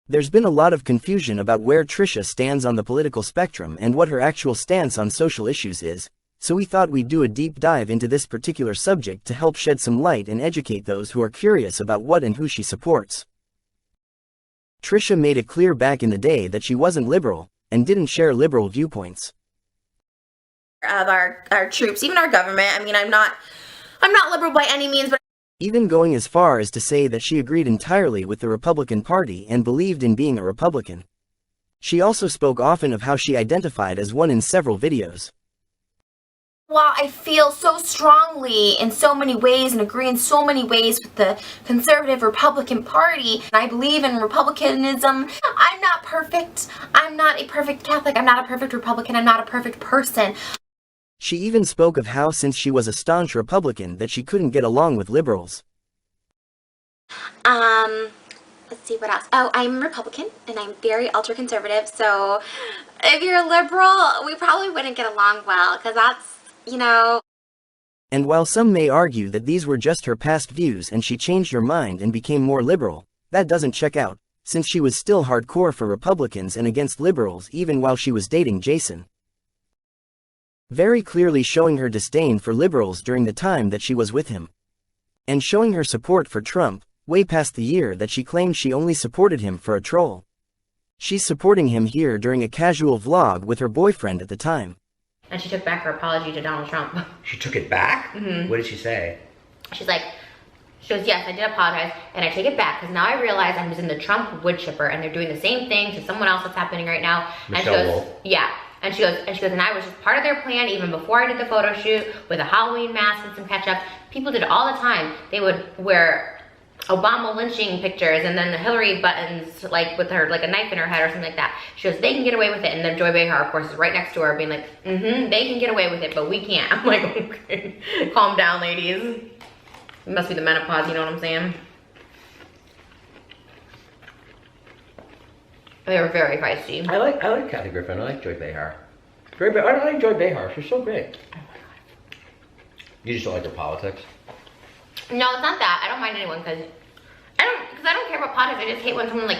There's been a lot of confusion about where Trisha stands on the political spectrum and what her actual stance on social issues is, so we thought we'd do a deep dive into this particular subject to help shed some light and educate those who are curious about what and who she supports. Trisha made it clear back in the day that she wasn't liberal, and didn't share liberal viewpoints. Of our troops, even our government. I mean, I'm not liberal by any means, but Even going as far as to say that she agreed entirely with the Republican Party and believed in being a Republican. She also spoke often of how she identified as one in several videos. while I feel so strongly in so many ways and agree in so many ways with the conservative Republican Party, and I believe in republicanism, I'm not perfect. I'm not a perfect Catholic. I'm not a perfect Republican. I'm not a perfect person. She even spoke of how since she was a staunch Republican that she couldn't get along with liberals. Let's see what else. Oh, I'm Republican and I'm very ultra-conservative, so if you're a liberal, we probably wouldn't get along well, because that's, you know. And while some may argue that these were just her past views and she changed her mind and became more liberal, that doesn't check out, since she was still hardcore for Republicans and against liberals even while she was dating Jason. Very clearly showing her disdain for liberals during the time that she was with him. And showing her support for Trump, way past the year that she claimed she only supported him for a troll. She's supporting him here during a casual vlog with her boyfriend at the time. And she took back her apology to Donald Trump. She took it back? Mm-hmm. What did she say? She goes, yes, I did apologize, and I take it back, because now I realize I'm just in the Trump wood chipper, and they're doing the same thing to someone else that's happening right now. Michelle and she goes, Wolf. yeah. And she goes, and I was just part of their plan even before I did the photo shoot with a Halloween mask and some ketchup. People did it all the time. They would wear Obama lynching pictures and then the Hillary buttons, like with her, like a knife in her head or something like that. She goes, they can get away with it. And then Joy Behar, of course, is right next to her being like, they can get away with it, but we can't. I'm like, okay, calm down, ladies. It must be the menopause, you know what I'm saying? They were very feisty. I like Kathy Griffin. I like Joy Behar. I like Joy Behar. She's so great. You just don't like her politics? No, it's not that. I don't mind anyone because I don't care about politics. I just hate when someone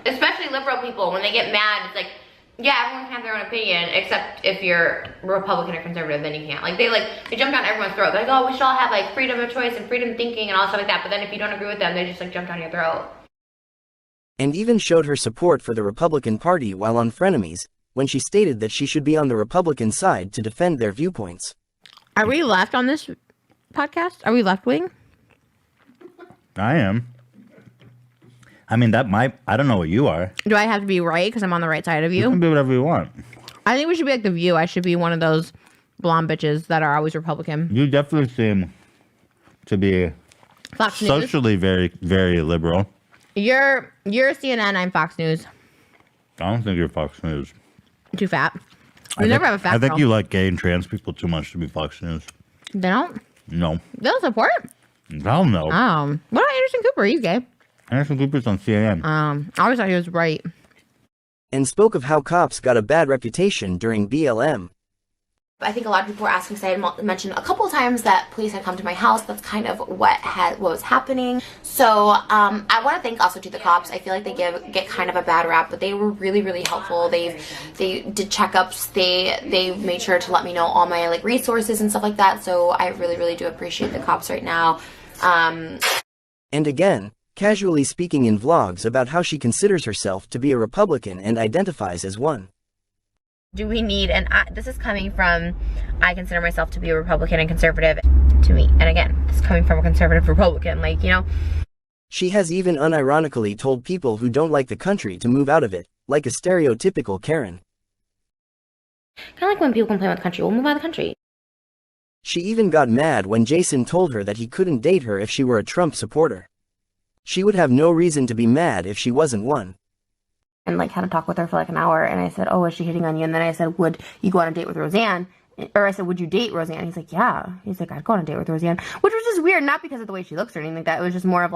especially liberal people, when they get mad, it's like, yeah, everyone can have their own opinion, except if you're Republican or conservative, then you can't. They jump down everyone's throat. They're like, oh, we should all have freedom of choice and freedom of thinking and all stuff like that. But then if you don't agree with them, they just jump down your throat. And even showed her support for the Republican Party while on Frenemies, when she stated that she should be on the Republican side to defend their viewpoints. Are we left on this podcast? Are we left wing? I am. I mean, I don't know what you are. Do I have to be right because I'm on the right side of You you? can be whatever you want. I think we should be like The View. I should be one of those blonde bitches that are always Republican. You definitely seem to be Fox News. socially very, very liberal. You're CNN. I'm Fox News. I don't think you're Fox News. Too fat. We never have a fat I think girl. you like gay and trans people too much to be Fox News. They don't? No. They don't support it? Hell no. What about Anderson Cooper? He's gay. Anderson Cooper's on CNN. I always thought he was right. And spoke of how cops got a bad reputation during BLM. I think a lot of people were asking, because I had mentioned a couple of times that police had come to my house. That's kind of what was happening. So I want to thank also to the cops. I feel like they get kind of a bad rap, but they were really, really helpful. They did checkups. They made sure to let me know all my resources and stuff like that. So I really, really do appreciate the cops right now. And again, casually speaking in vlogs about how she considers herself to be a Republican and identifies as one. Do we need, this is coming from, I consider myself to be a Republican and conservative to me. And again, this is coming from a conservative Republican, She has even unironically told people who don't like the country to move out of it, like a stereotypical Karen. Kind of like when people complain about the country, we'll move out of the country. She even got mad when Jason told her that he couldn't date her if she were a Trump supporter. She would have no reason to be mad if she wasn't one. And had a talk with her for an hour, and I said, oh, is she hitting on you? And then I said, would you go on a date with Roseanne? Or I said, would you date Roseanne? He's like, yeah. He's like, I'd go on a date with Roseanne. Which was just weird, not because of the way she looks or anything like that. It was just more of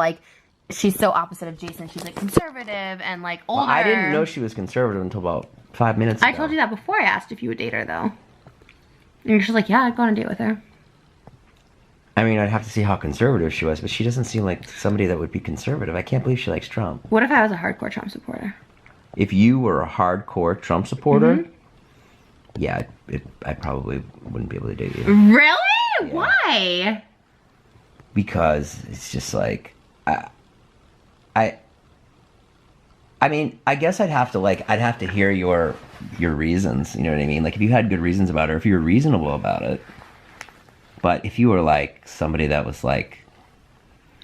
she's so opposite of Jason. She's conservative and older. Well, I didn't know she was conservative until about 5 minutes ago. I told you that before I asked if you would date her, though. And you're just like, yeah, I'd go on a date with her. I mean, I'd have to see how conservative she was, but she doesn't seem like somebody that would be conservative. I can't believe she likes Trump. What if I was a hardcore Trump supporter? If you were a hardcore Trump supporter, yeah, I probably wouldn't be able to date you. Really? Yeah. Why? Because it's just like, I mean, I guess I'd have to hear your reasons. You know what I mean? Like, if you had good reasons about her, if you were reasonable about it. But if you were like somebody that was like,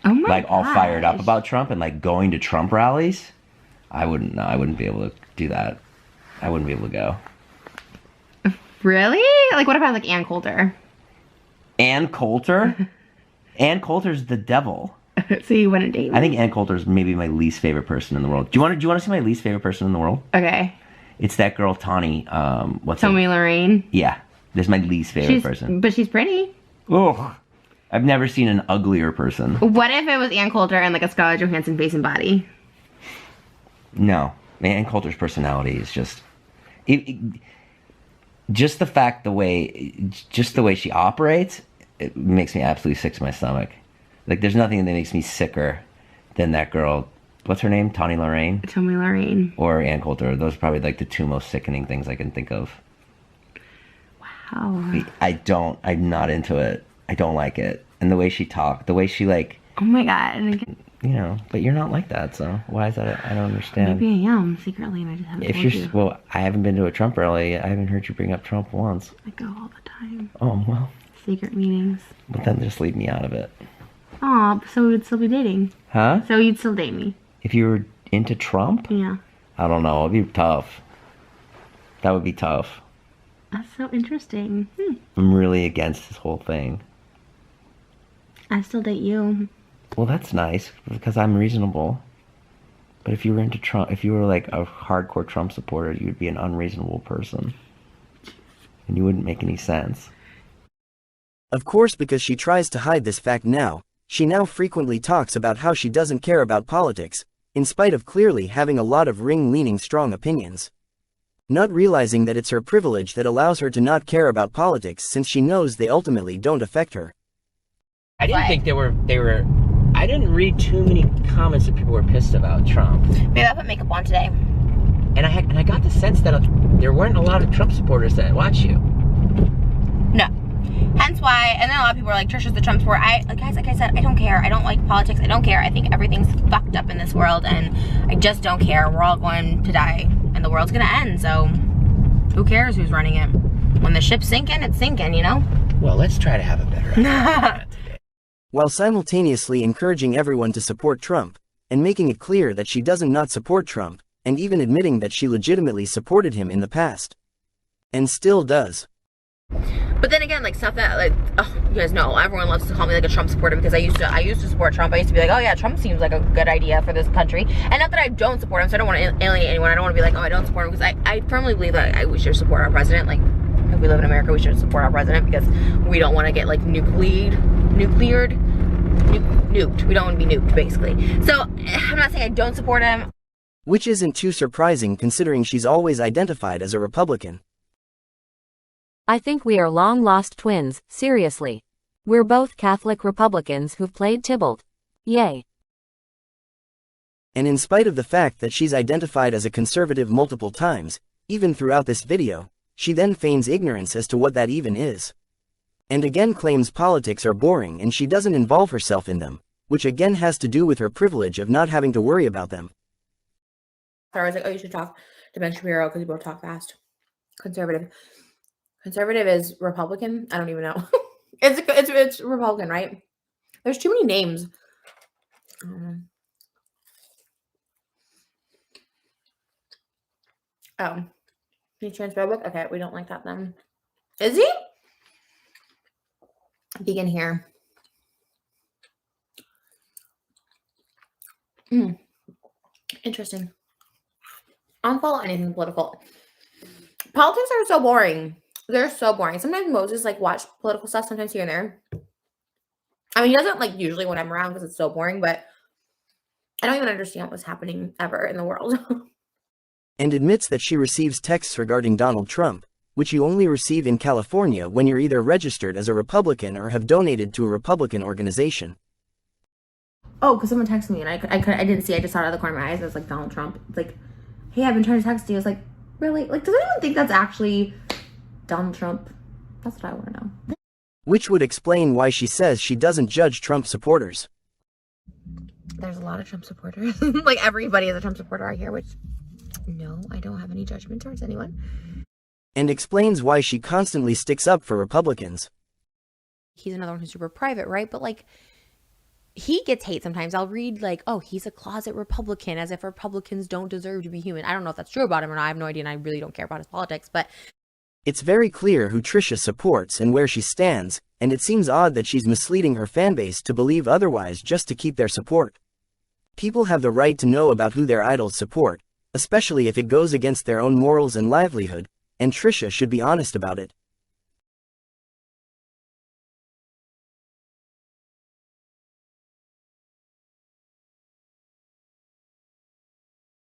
all fired up about Trump and like going to Trump rallies, I wouldn't be able to do that. I wouldn't be able to go. Really? Like, what about like Ann Coulter? Ann Coulter? Ann Coulter's the devil. So you wouldn't date me? I think Ann Coulter's maybe my least favorite person in the world. Do you want to see my least favorite person in the world? Okay. It's that girl Tawny. Tommy Lorraine. Yeah, this is my least favorite person. But she's pretty. Oh, I've never seen an uglier person. What if it was Ann Coulter and like a Scarlett Johansson face and body? No, Ann Coulter's personality is just, just the fact, the way she operates, it makes me absolutely sick to my stomach. Like, there's nothing that makes me sicker than that girl. What's her name? Tommy Lorraine? Tommy Lorraine. Or Ann Coulter. Those are probably like the two most sickening things I can think of. Wow. I'm not into it. I don't like it. And the way she talked, the way she like... Oh my God. You know, but you're not like that, so why is that? I don't understand. Maybe I am secretly, and I just haven't told you. Well, I haven't been to a Trump rally. I haven't heard you bring up Trump once. I go all the time. Oh, well. Secret meetings. But then just leave me out of it. Aw, so we would still be dating. Huh? So you'd still date me. If you were into Trump? Yeah. I don't know. It'd be tough. That would be tough. That's so interesting. I'm really against this whole thing. I still date you. Well, that's nice, because I'm reasonable. But if you were into Trump, if you were like a hardcore Trump supporter, you'd be an unreasonable person. And you wouldn't make any sense. Of course, because she tries to hide this fact now, she now frequently talks about how she doesn't care about politics, in spite of clearly having a lot of ring-leaning strong opinions. Not realizing that it's her privilege that allows her to not care about politics, since she knows they ultimately don't affect her. I didn't think they were, I didn't read too many comments that people were pissed about Trump. Maybe I put makeup on today. And I got the sense that there weren't a lot of Trump supporters that watch you. No. Hence why, and then a lot of people are like, Trisha's the Trump supporter. Guys, like I said, I don't care. I don't like politics. I don't care. I think everything's fucked up in this world, and I just don't care. We're all going to die, and the world's gonna end, so who cares who's running it? When the ship's sinking, it's sinking, you know? Well, let's try to have a better idea. While simultaneously encouraging everyone to support Trump, and making it clear that she doesn't not support Trump, and even admitting that she legitimately supported him in the past. And still does. But then again, like stuff that like, oh, you guys know, everyone loves to call me like a Trump supporter because I used to support Trump. I used to be like, oh yeah, Trump seems like a good idea for this country. And not that I don't support him, so I don't want to alienate anyone. I don't want to be like, oh, I don't support him, because I firmly believe that we should support our president. Like, if we live in America, we should support our president, because we don't want to get like nuked. We don't want to be nuked, basically. So I'm not saying I don't support him. Which isn't too surprising considering she's always identified as a Republican. I think we are long-lost twins, seriously. We're both Catholic Republicans who've played Tybalt. Yay. And in spite of the fact that she's identified as a conservative multiple times, even throughout this video, she then feigns ignorance as to what that even is. And again claims politics are boring and she doesn't involve herself in them, which again has to do with her privilege of not having to worry about them. I was like, oh, you should talk to Ben Shapiro because you both talk fast. Conservative is Republican? I don't even know. It's Republican, right? There's too many names. Oh. He's transphobic? Okay, we don't like that then. Is he? Vegan here. Interesting. I don't follow anything political. Politics are so boring. They're so boring. Sometimes Moses like watch political stuff, sometimes here and there. I mean, he doesn't like usually when I'm around because it's so boring, but I don't even understand what's happening ever in the world. And admits that she receives texts regarding Donald Trump, which you only receive in California when you're either registered as a Republican or have donated to a Republican organization. Oh, because someone texted me and I didn't see. I just saw it out of the corner of my eyes. And it was like Donald Trump. It's like, hey, I've been trying to text you. I was like, really? Like, does anyone think that's actually Donald Trump? That's what I want to know. Which would explain why she says she doesn't judge Trump supporters. There's a lot of Trump supporters. Like, everybody is a Trump supporter out here, which, no, I don't have any judgment towards anyone. And explains why she constantly sticks up for Republicans. He's another one who's super private, right? But like, he gets hate sometimes. I'll read like, oh, he's a closet Republican, as if Republicans don't deserve to be human. I don't know if that's true about him or not. I have no idea, and I really don't care about his politics, but it's very clear who Trisha supports and where she stands, and it seems odd that she's misleading her fanbase to believe otherwise just to keep their support. People have the right to know about who their idols support, especially if it goes against their own morals and livelihood, and Trisha should be honest about it.